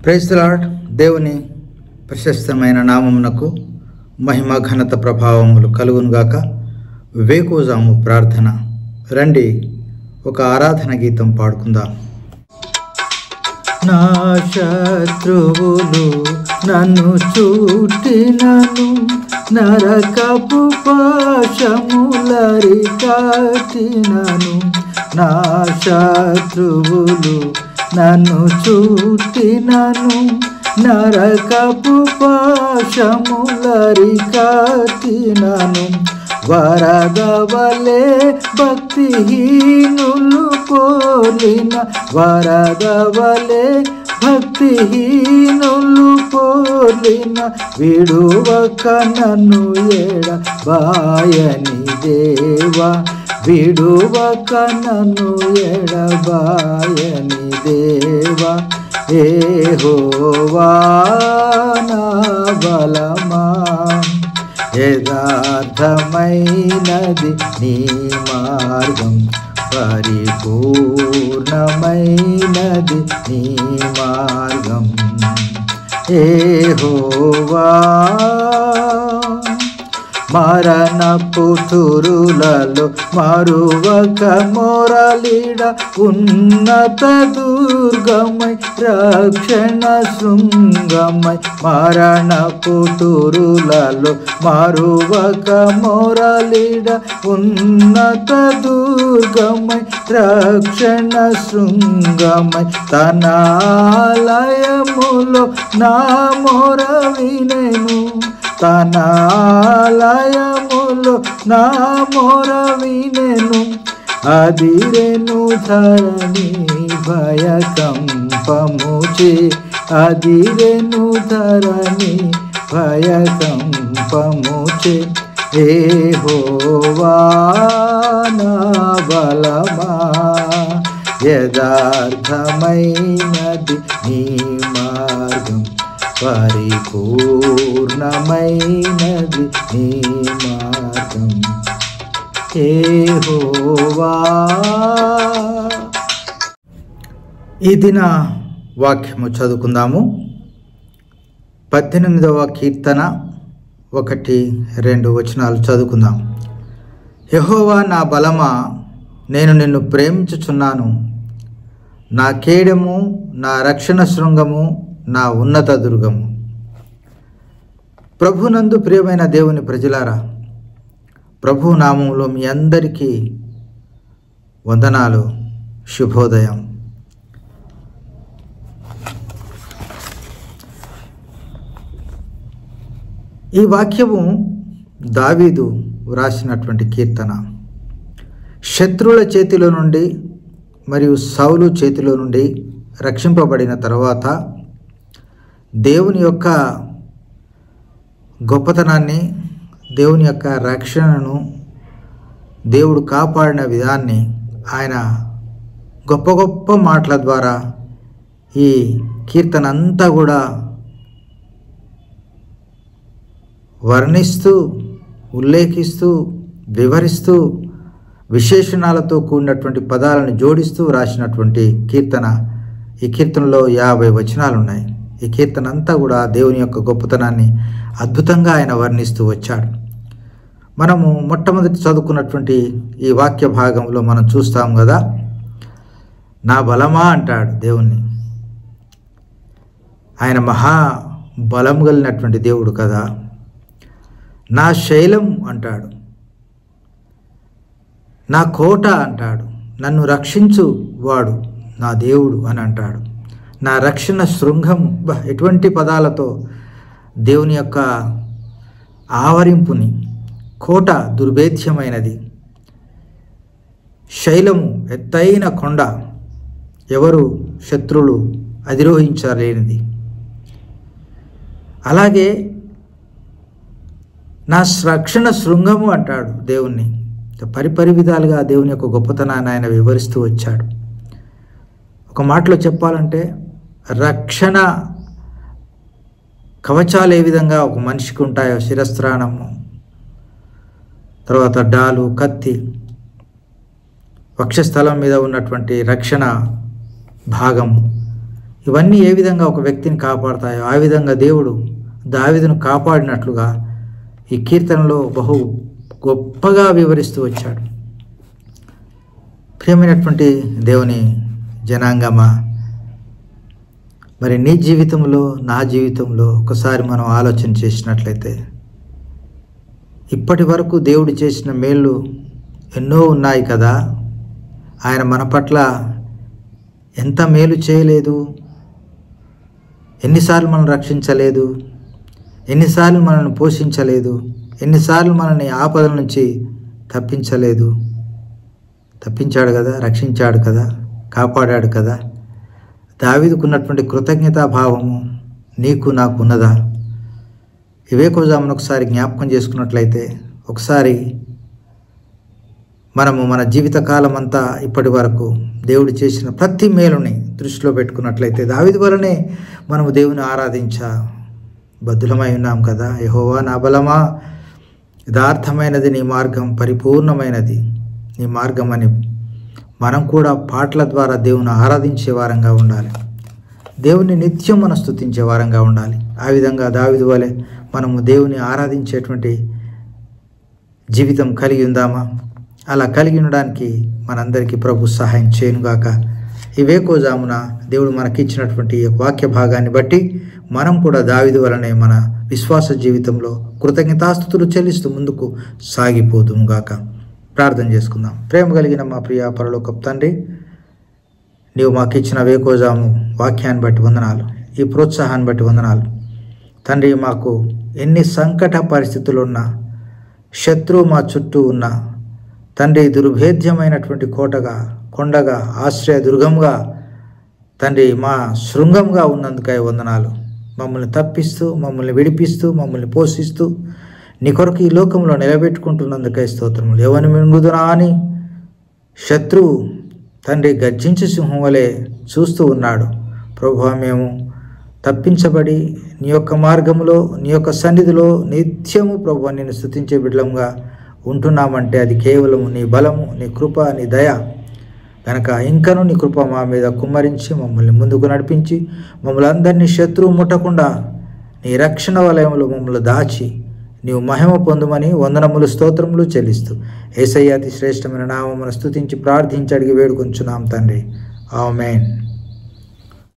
Praise the lord. దేవుని ప్రశస్తమైన నామమునకు మహిమ ఘనత ప్రభావములు కలుగునుగాక. వేకువజాము ప్రార్థన. రండి ఒక ఆరాధన గీతం పాడుకుందాం. నా శత్రువులు నన్ను చుట్టినను, నరకపు పాశములరి కట్టినను. నా శత్రువులు నన్ను చుట్టినను, నరకపు పాశములరి కట్టినను. వరదవలే భక్తిహీనులు పోలిన, వరదవలే భక్తిహీనులు పోలిన, విడువక నన్ను ఎడబాయని దేవా, విడువక నన్ను ఎడబాయని దేవా. యెహోవా నా బలమా, యథార్థమైనది నీ మార్గం, పరిపూర్ణమైనది నీ మార్గం. యెహోవా మరణపు తురులలో మరువక మొరలిడ, ఉన్నత దుర్గమై రక్షణ శృంగమై. మరణపు తురులలో మరువక మొరలిడ, ఉన్నత దుర్గమై రక్షణ శృంగమై. తన ఆలయములో నా మొర వినెను, తన ఆలయములో నా మొర వినెను. అదిరెను ధరణి భయకంపముచే, అదిరెను ధరణి భయకంపముచే. యెహోవా నా బలమా, యథార్థమైనది నీ మార్గం, పరిపూర్ణమైనది నీ మార్గం. యెహోవా. ఈ దిన వాక్యము చదువుకుందాము. 18వ కీర్తన 1-2 వచనాలు చదువుకుందాం. యెహోవా నా బలమా, నేను నిన్ను ప్రేమించుచున్నాను. నా కేడము, నా రక్షణ శృంగము, నా ఉన్నత దుర్గము. ప్రభునందు ప్రియమైన దేవుని ప్రజలారా, ప్రభు నామములో మీ అందరికీ వందనాలు, శుభోదయం. ఈ వాక్యము దావీదు వ్రాసినటువంటి కీర్తన. శత్రువుల చేతిలో నుండి మరియు సౌలు చేతిలో నుండి రక్షింపబడిన తర్వాత దేవుని యొక్క గొప్పతనాన్ని, దేవుని యొక్క రక్షణను, దేవుడు కాపాడిన విధాన్ని ఆయన గొప్ప గొప్ప మాటల ద్వారా ఈ కీర్తన అంతా కూడా వర్ణిస్తూ, ఉల్లేఖిస్తూ, వివరిస్తూ, విశేషణాలతో కూడినటువంటి పదాలను జోడిస్తూ రాసినటువంటి కీర్తన. ఈ కీర్తనలో 50 వచనాలు ఉన్నాయి. ఈ కీర్తన అంతా కూడా దేవుని యొక్క గొప్పతనాన్ని అద్భుతంగా ఆయన వర్ణిస్తూ వచ్చాడు. మనము మొట్టమొదటి చదువుకున్నటువంటి ఈ వాక్య భాగంలో మనం చూస్తాం కదా, నా బలమా అంటాడు దేవుణ్ణి. ఆయన మహా బలం కలిగినటువంటి దేవుడు కదా. నా శైలం అంటాడు, నా కోట అంటాడు, నన్ను రక్షించు వాడు నా దేవుడు అని అంటాడు. నా రక్షణ శృంగము. ఎటువంటి పదాలతో దేవుని యొక్క ఆవరింపుని. కోట దుర్భేద్యమైనది, శైలము ఎత్తైన కొండ, ఎవరు శత్రువులు అధిరోహించలేనిది. అలాగే నా రక్షణ శృంగము అంటాడు దేవుణ్ణి. పరిపరి విధాలుగా దేవుని యొక్క గొప్పతనాన్ని ఆయన వివరిస్తూ వచ్చాడు. ఒక మాటలో చెప్పాలంటే, రక్షణ కవచాలు ఏ విధంగా ఒక మనిషికి ఉంటాయో, శిరస్త్రాణము, తర్వాత డాలు, కత్తి, వక్షస్థలం మీద ఉన్నటువంటి రక్షణ భాగం, ఇవన్నీ ఏ విధంగా ఒక వ్యక్తిని కాపాడుతాయో ఆ విధంగా దేవుడు దావీదును కాపాడినట్లుగా ఈ కీర్తనలో బహు గొప్పగా వివరిస్తూ వచ్చాడు. ప్రియమైనటువంటి దేవుని జనాంగమా, మరి నీ జీవితంలో నా జీవితంలో ఒకసారి మనం ఆలోచన చేసినట్లయితే ఇప్పటి వరకు దేవుడు చేసిన మేళ్ళు ఎన్నో ఉన్నాయి కదా. ఆయన మన పట్ల ఎంత మేలు చేయలేదు, ఎన్నిసార్లు మనం రక్షించలేదు, ఎన్నిసార్లు మనల్ని పోషించలేదు, ఎన్నిసార్లు మనల్ని ఆపదల నుంచి తప్పించాడు కదా, రక్షించాడు కదా, కాపాడాడు కదా. దావీదుకున్నటువంటి కృతజ్ఞతాభావము నీకు నాకు ఉన్నదా? ఇవే కోజామును ఒకసారి జ్ఞాపకం చేసుకున్నట్లయితే, ఒకసారి మనము మన జీవితకాలం అంతా ఇప్పటి వరకు దేవుడు చేసిన ప్రతి మేలుని దృష్టిలో పెట్టుకున్నట్లయితే దావీదు వలనే మనము దేవుని బద్ధులమై ఉన్నాం కదా. యెహోవా నా బలమా, యథార్థమైనది నీ మార్గం, పరిపూర్ణమైనది నీ మార్గం అని మనం కూడా పాటల ద్వారా దేవుని ఆరాధించే వారంగా ఉండాలి. దేవుని నిత్యం మనం స్తుతించే వారంగా ఉండాలి. ఆ విధంగా దావీదు వలె మనము దేవుని ఆరాధించేటువంటి జీవితం కలిగి ఉందామా? అలా కలిగి ఉండడానికి మనందరికీ ప్రభు సహాయం చేయనుగాక. ఇవే కోజామున దేవుడు మనకిచ్చినటువంటి వాక్య భాగాన్ని బట్టి మనం కూడా దావీదు వలనే మన విశ్వాస జీవితంలో కృతజ్ఞతాస్తుతులు చెల్లిస్తూ ముందుకు సాగిపోదుముగాక. ప్రార్థన చేసుకుందాం. ప్రేమ కలిగిన మా ప్రియ పరలోకపు తండ్రి, నీవు మాకు ఇచ్చిన వేకోజాము వాక్యాన్ని బట్టి వందనాలు, ఈ ప్రోత్సాహాన్ని బట్టి వందనాలు తండ్రి. మాకు ఎన్ని సంకట పరిస్థితులు ఉన్నా, శత్రువు మా చుట్టూ ఉన్నా తండ్రి, దుర్భేద్యమైనటువంటి కోటగా, కొండగా, ఆశ్రయ దుర్గంగా తండ్రి మా శృంగంగా ఉన్నందుకై వందనాలు. మమ్మల్ని తప్పిస్తూ, మమ్మల్ని విడిపిస్తూ, మమ్మల్ని పోషిస్తూ నీ కొరకు ఈ లోకంలో నిలబెట్టుకుంటున్నందుకై స్తోత్రములు. ఎవరిని మింగుదునా అని శత్రువు తండ్రి గర్జించే సింహం వలె చూస్తూ ఉన్నాడు. ప్రభువా, మేము తప్పించబడి నీ యొక్క మార్గంలో, నీ యొక్క సన్నిధిలో నిత్యము ప్రభువా నిన్ను స్తుతించే బిడ్డలంగా ఉంటున్నామంటే అది కేవలం నీ బలము, నీ కృప, నీ దయ కనుక ఇంకనూ నీ కృప మా మీద కుమ్మరించి మమ్మల్ని ముందుకు నడిపించి మమ్మల్ని అందరినీ శత్రువు ముట్టకుండా నీ రక్షణ వలయంలో మమ్మల్ని దాచి నీవు మహిమ పొందుమని వందనములు, స్తోత్రములు చెల్లిస్తూ యేసయ్య అతి శ్రేష్టమైన నామమును స్తుతించి ప్రార్థించి అడిగి వేడుకొంచున్నాం తండ్రి. ఆమేన్.